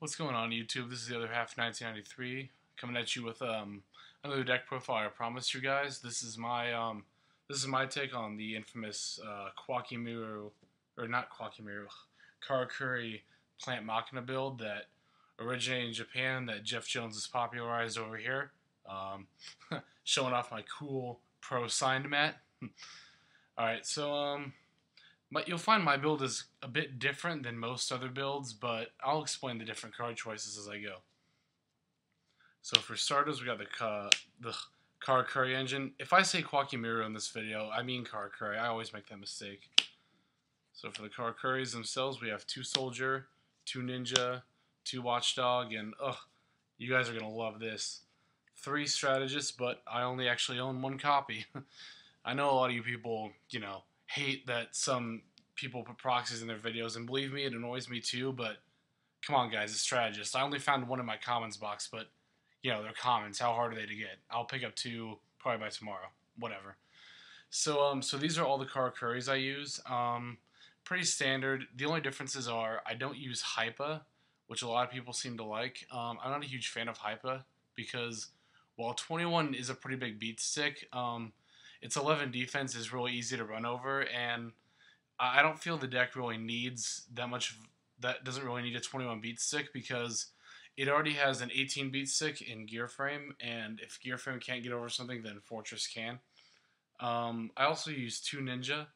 What's going on, YouTube? This is the other half 1993 coming at you with another deck profile. I promised you guys. This is my take on the infamous Kwakimiru, or not Kwakimiru, Karakuri-Plant Machina build that originated in Japan that Jeff Jones has popularized over here. Showing off my cool pro signed mat. Alright, so you'll find my build is a bit different than most other builds, but I'll explain the different card choices as I go. So for starters, we got the Karakuri engine. If I say Kwakimiru in this video, I mean Karakuri. I always make that mistake. So for the Karakuris themselves, we have 2 Soldier, 2 Ninja, 2 Watchdog, and you guys are going to love this. 3 Strategists, but I only actually own 1 copy. I know a lot of you people, hate that some people put proxies in their videos, and believe me, it annoys me too, but come on guys, it's Strategist. I only found 1 in my comments box, but they're comments. How hard are they to get? I'll pick up 2 probably by tomorrow. Whatever. So these are all the Karakuris I use. Pretty standard. The only differences are I don't use Hypa, which a lot of people seem to like. I'm not a huge fan of Hypa because while 21 is a pretty big beat stick, its 11 defense is really easy to run over, and I don't feel the deck really needs that much. That doesn't really need a 21 beat stick because it already has an 18 beat stick in Gear Frame, and if Gear Frame can't get over something, then Fortress can. I also use 2 Ninja,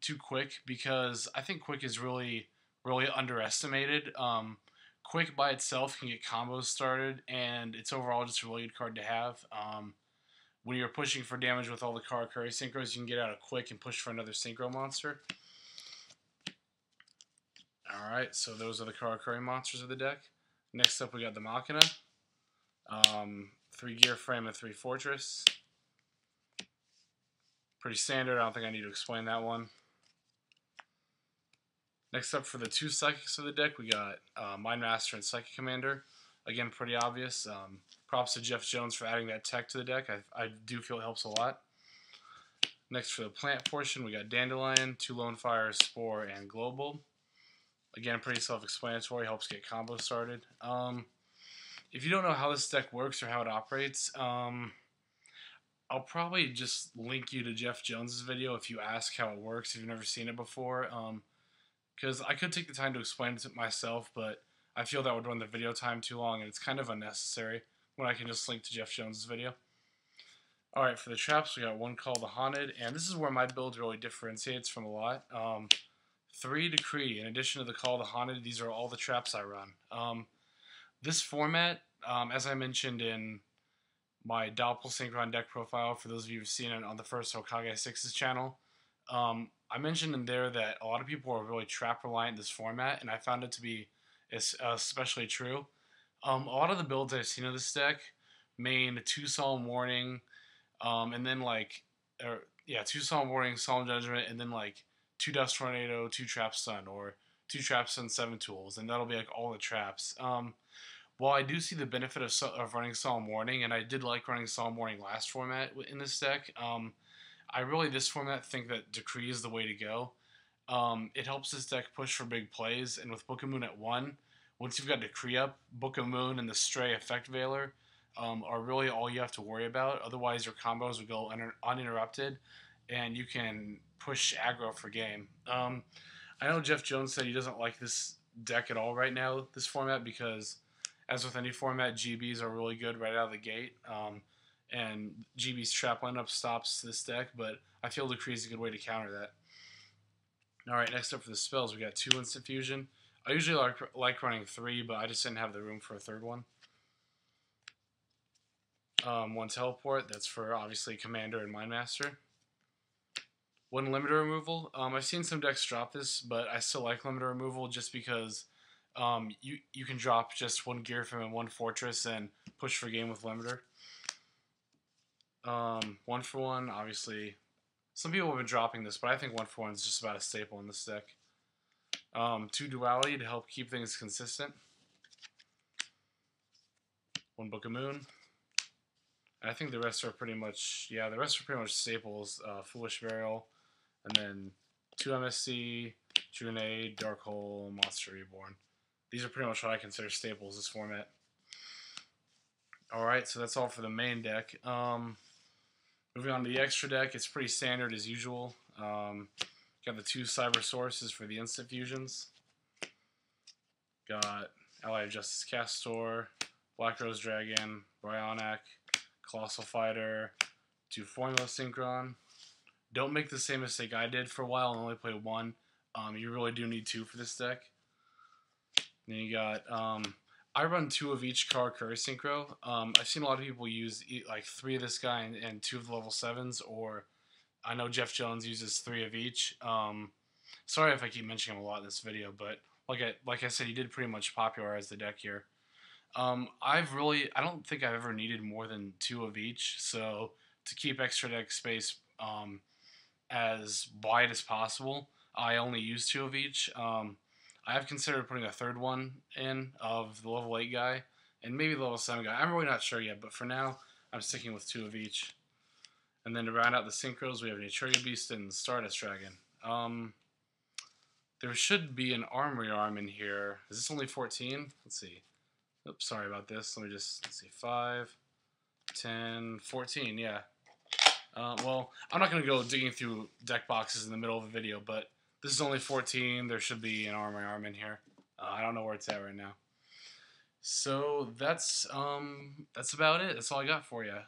2 Quick, because I think Quick is really underestimated. Quick by itself can get combos started, and it's overall just a really good card to have. When you're pushing for damage with all the Karakuri synchros, you can get out a Quick and push for another synchro monster. Alright, so those are the Karakuri monsters of the deck. Next up, we got the Machina. 3 Gear Frame and 3 Fortress. Pretty standard, I don't think I need to explain that one. Next up, for the 2 Psychics of the deck, we got Mind Master and Psychic Commander. Again, pretty obvious. Props to Jeff Jones for adding that tech to the deck. I do feel it helps a lot. Next, for the plant portion, we got Dandelion, 2 Lone Fire, Spore, and Global. Again, pretty self-explanatory, helps get combos started. If you don't know how this deck works or how it operates, I'll probably just link you to Jeff Jones's video if you ask how it works, if you've never seen it before. Because I could take the time to explain it myself, but I feel that would run the video time too long, and it's kind of unnecessary when I can just link to Jeff Jones's video. Alright, for the traps, we got 1 called the Haunted, and this is where my build really differentiates from a lot. 3 Decree, in addition to the Call the Haunted, these are all the traps I run. This format, as I mentioned in my Doppelsynchron deck profile, for those of you who've seen it on the first Hokage 6's channel, I mentioned in there that a lot of people are really trap reliant in this format, and I found it to be especially true. A lot of the builds I've seen of this deck main 2 Solemn Warning, and then 2 Solemn Warning, Solemn Judgment, and then 2 Dust Tornado, 2 Trap Stun, or 2 Trap Stun, 7 tools, and that'll be all the traps. While I do see the benefit of running Solemn Warning, and I did like running Solemn Warning last format in this deck, I really, this format, think that Decree is the way to go. It helps this deck push for big plays, and with Book of Moon at 1, once you've got Decree up, Book of Moon and the Stray Effect Veiler are really all you have to worry about. Otherwise, your combos will go uninterrupted, and you can push aggro for game. I know Jeff Jones said he doesn't like this deck at all right now, this format, because as with any format, GBs are really good right out of the gate. And GB's trap lineup stops this deck, but I feel Decree is a good way to counter that. Alright, next up for the spells, we got 2 Instant Fusion. I usually like running 3, but I just didn't have the room for a 3rd one. 1 Teleport, that's for obviously Commander and Mind Master. 1 Limiter Removal. I've seen some decks drop this, but I still like Limiter Removal just because you can drop just 1 Gear Frame and 1 Fortress and push for game with Limiter. 1 for 1, obviously. Some people have been dropping this, but I think 1 for 1 is just about a staple in this deck. 2 Duality to help keep things consistent. 1 Book of Moon. And I think the rest are pretty much, staples. Foolish Burial, and then 2 MSC, True Nade, Dark Hole, Monster Reborn. these are pretty much what I consider staples this format. Alright, so that's all for the main deck. Moving on to the extra deck, it's pretty standard as usual. Got the 2 Cyber Sources for the instant fusions. Got Allied Justice Castor, Black Rose Dragon, Brionac, Colossal Fighter, 2 Formula Synchron. Don't make the same mistake I did for a while and only play 1. You really do need 2 for this deck. Then you got, I run 2 of each Karakuri Synchro. I've seen a lot of people use like 3 of this guy and 2 of the level 7s, or I know Jeff Jones uses 3 of each. Sorry if I keep mentioning him a lot in this video, but like I said, he did pretty much popularize the deck here. I don't think I've ever needed more than 2 of each, so to keep extra deck space as wide as possible, I only use 2 of each. I have considered putting a 3rd one in of the level 8 guy, and maybe the level 7 guy. I'm really not sure yet, but for now, I'm sticking with 2 of each. And then to round out the synchros, we have Naturia Beast and Stardust Dragon. There should be an Armory Arm in here. Is this only 14? Let's see. Oops, sorry about this. Let's see, 5, 10, 14, yeah. Well, I'm not going to go digging through deck boxes in the middle of a video, but this is only 14. There should be an Armory Arm in here. I don't know where it's at right now. So that's about it. That's all I got for you.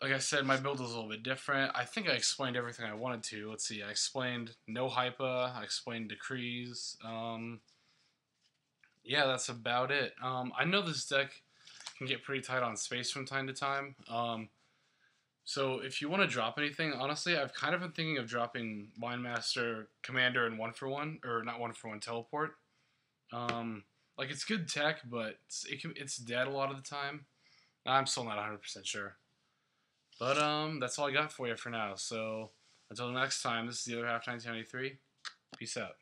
Like I said, my build was a little bit different. I think I explained everything I wanted to. Let's see. I explained no Hypa. I explained decrees. Yeah, that's about it. I know this deck can get pretty tight on space from time to time. So if you want to drop anything, honestly, I've kind of been thinking of dropping Mindmaster Commander and 1-for-1, or not 1-for-1 Teleport. Like, it's good tech, but it's dead a lot of the time. I'm still not 100% sure. But that's all I got for you for now. So until next time, this is the other half 1993. Peace out.